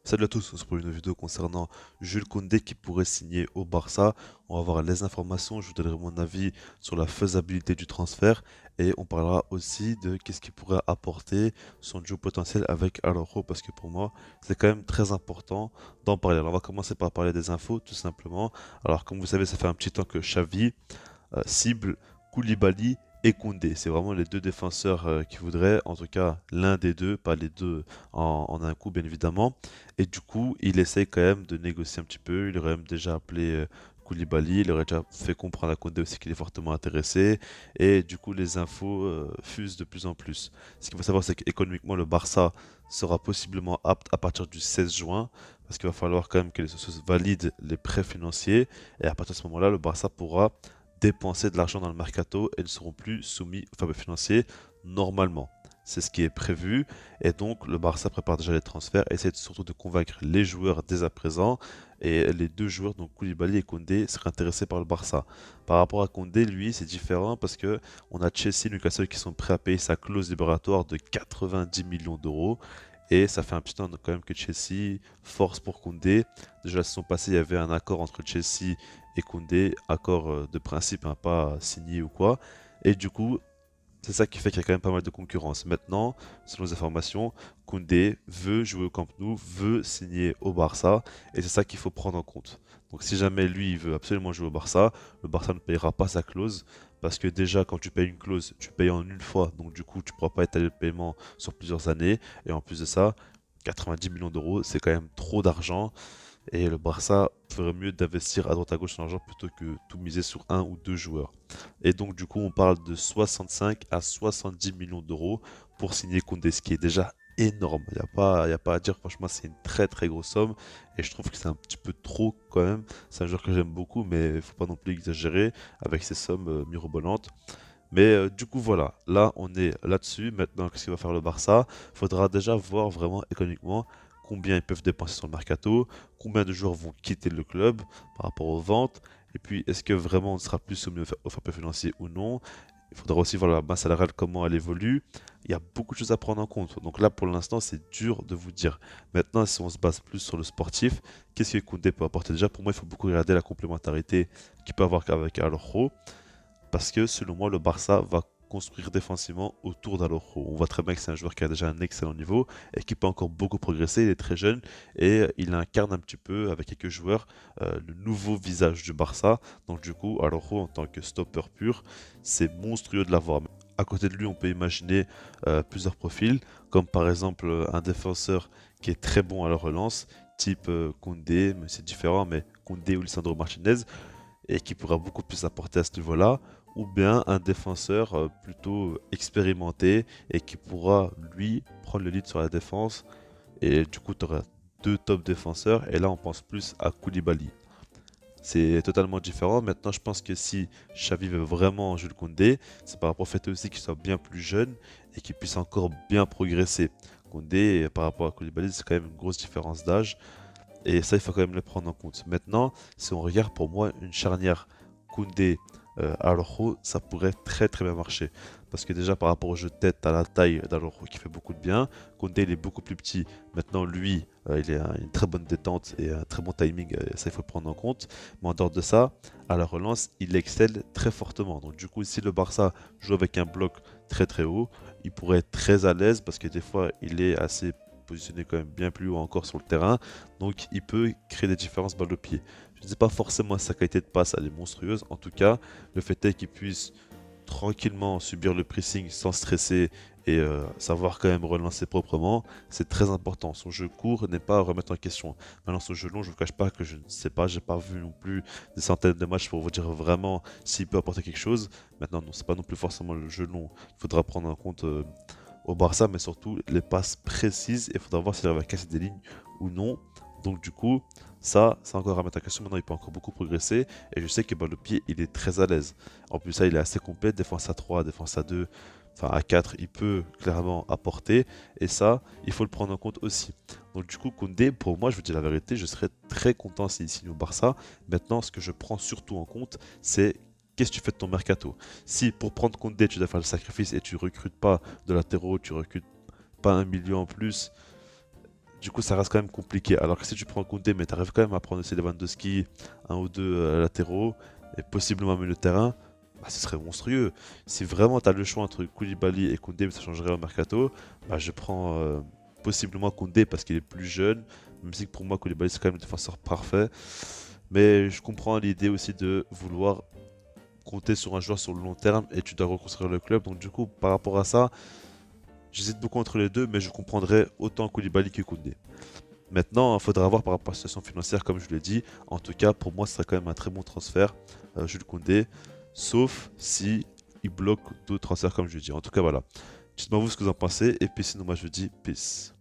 Salut à tous, on se retrouve pour une vidéo concernant Jules Koundé qui pourrait signer au Barça. On va voir les informations, je vous donnerai mon avis sur la faisabilité du transfert et on parlera aussi de qu'est-ce qui pourrait apporter son jeu potentiel avec Araujo parce que pour moi c'est quand même très important d'en parler. Alors on va commencer par parler des infos tout simplement. Alors comme vous savez ça fait un petit temps que Xavi cible Koulibaly et Koundé. C'est vraiment les deux défenseurs qui voudraient, en tout cas l'un des deux, pas les deux en un coup bien évidemment. Et du coup, il essaye quand même de négocier un petit peu. Il aurait même déjà appelé Koulibaly, il aurait déjà fait comprendre à Koundé aussi qu'il est fortement intéressé. Et du coup, les infos fusent de plus en plus. Ce qu'il faut savoir, c'est qu'économiquement, le Barça sera possiblement apte à partir du 16 juin, parce qu'il va falloir quand même que les socios valident les prêts financiers. Et à partir de ce moment-là, le Barça pourra dépenser de l'argent dans le mercato et ne seront plus soumis aux fair financiers normalement. C'est ce qui est prévu et donc le Barça prépare déjà les transferts, essaie surtout de convaincre les joueurs dès à présent et les deux joueurs, donc Koulibaly et Koundé, seraient intéressés par le Barça. Par rapport à Koundé, lui, c'est différent parce que on a Chelsea et Newcastle qui sont prêts à payer sa clause libératoire de 90 millions d'euros. Et ça fait un petit temps quand même que Chelsea force pour Koundé. Déjà la saison passée, il y avait un accord entre Chelsea et Koundé, accord de principe, hein, pas signé ou quoi. Et du coup, c'est ça qui fait qu'il y a quand même pas mal de concurrence. Maintenant, selon les informations, Koundé veut jouer au Camp Nou, veut signer au Barça, et c'est ça qu'il faut prendre en compte. Donc si jamais lui, il veut absolument jouer au Barça, le Barça ne payera pas sa clause, parce que déjà, quand tu payes une clause, tu payes en une fois, donc du coup, tu ne pourras pas étaler le paiement sur plusieurs années, et en plus de ça, 90 millions d'euros, c'est quand même trop d'argent. Et le Barça ferait mieux d'investir à droite à gauche son argent plutôt que tout miser sur un ou deux joueurs. Et donc du coup on parle de 65 à 70 millions d'euros pour signer Koundé, ce qui est déjà énorme. Y a pas à dire, franchement c'est une très très grosse somme et je trouve que c'est un petit peu trop quand même. C'est un joueur que j'aime beaucoup mais il faut pas non plus exagérer avec ces sommes mirobolantes. Mais du coup voilà, là on est là-dessus. Maintenant, qu'est-ce qu'il va faire le Barça? Il faudra déjà voir vraiment économiquement combien ils peuvent dépenser sur le mercato, combien de joueurs vont quitter le club par rapport aux ventes, et puis est-ce que vraiment on sera plus soumis au fair play financier ou non. Il faudra aussi voir la masse salariale, comment elle évolue. Il y a beaucoup de choses à prendre en compte. Donc là, pour l'instant, c'est dur de vous dire. Maintenant, si on se base plus sur le sportif, qu'est-ce que Koundé peut apporter? Déjà, pour moi, il faut beaucoup regarder la complémentarité qu'il peut avoir avec Araujo. Parce que selon moi, le Barça va construire défensivement autour d'Araujo. On voit très bien que c'est un joueur qui a déjà un excellent niveau et qui peut encore beaucoup progresser. Il est très jeune et il incarne un petit peu avec quelques joueurs le nouveau visage du Barça. Donc du coup, Araujo en tant que stopper pur, c'est monstrueux de l'avoir. À côté de lui, on peut imaginer plusieurs profils, comme par exemple un défenseur qui est très bon à la relance, type Koundé, mais c'est différent, mais Koundé ou Lisandro Martinez, et qui pourra beaucoup plus apporter à ce niveau-là, ou bien un défenseur plutôt expérimenté et qui pourra, lui, prendre le lead sur la défense. Et du coup, tu auras deux top défenseurs, et là, on pense plus à Koulibaly. C'est totalement différent. Maintenant, je pense que si Xavi veut vraiment Jules Koundé, c'est par rapport au fait aussi qu'il soit bien plus jeune et qu'il puisse encore bien progresser. Koundé, par rapport à Koulibaly, c'est quand même une grosse différence d'âge. Et ça, il faut quand même le prendre en compte. Maintenant, si on regarde pour moi une charnière Koundé Araujo, ça pourrait très très bien marcher. Parce que déjà par rapport au jeu de tête, à la taille d'Araujo qui fait beaucoup de bien. Koundé il est beaucoup plus petit. Maintenant lui, il a une très bonne détente et un très bon timing, ça il faut le prendre en compte. Mais en dehors de ça, à la relance, il excelle très fortement. Donc du coup, si le Barça joue avec un bloc très très haut, il pourrait être très à l'aise parce que des fois il est assez positionné quand même bien plus haut encore sur le terrain, donc il peut créer des différences balle au pied. Je ne sais pas forcément si sa qualité de passe elle est monstrueuse, en tout cas le fait est qu'il puisse tranquillement subir le pressing sans stresser et savoir quand même relancer proprement, c'est très important. Son jeu court n'est pas à remettre en question. Maintenant son jeu long, je ne vous cache pas que je ne sais pas, j'ai pas vu non plus des centaines de matchs pour vous dire vraiment s'il peut apporter quelque chose. Maintenant non, c'est pas non plus forcément le jeu long. Il faudra prendre en compte au Barça, mais surtout les passes précises. Et il faudra voir s'il arrive à casser des lignes ou non. Donc du coup, ça, c'est encore à mettre en question. Maintenant, il peut encore beaucoup progresser. Et je sais que le pied, il est très à l'aise. En plus, ça, il est assez complet. Défense à 3, défense à 2, enfin à 4, il peut clairement apporter. Et ça, il faut le prendre en compte aussi. Donc du coup, Koundé, pour moi, je vous dis la vérité, je serais très content s'il signe au Barça. Maintenant, ce que je prends surtout en compte, c'est qu'est-ce que tu fais de ton mercato. Si pour prendre Koundé, tu dois faire le sacrifice et tu recrutes pas de latéraux, tu recrutes pas un milieu en plus, Du coup, ça reste quand même compliqué. Alors que si tu prends Koundé, mais tu arrives quand même à prendre aussi Lewandowski, un ou deux latéraux, et possiblement un milieu de terrain, bah, ce serait monstrueux. Si vraiment tu as le choix entre Koulibaly et Koundé, mais ça changerait au mercato, bah, je prends possiblement Koundé parce qu'il est plus jeune, même si pour moi Koulibaly c'est quand même le défenseur parfait. Mais je comprends l'idée aussi de vouloir compter sur un joueur sur le long terme et tu dois reconstruire le club. Donc du coup, par rapport à ça, j'hésite beaucoup entre les deux, mais je comprendrais autant Koulibaly que Koundé. Maintenant, il faudra voir par rapport à la situation financière, comme je l'ai dit. En tout cas, pour moi, ce serait quand même un très bon transfert, Jules Koundé, sauf si il bloque d'autres transferts, comme je l'ai dit. En tout cas, voilà. Dites-moi vous ce que vous en pensez, et puis sinon, moi je dis peace.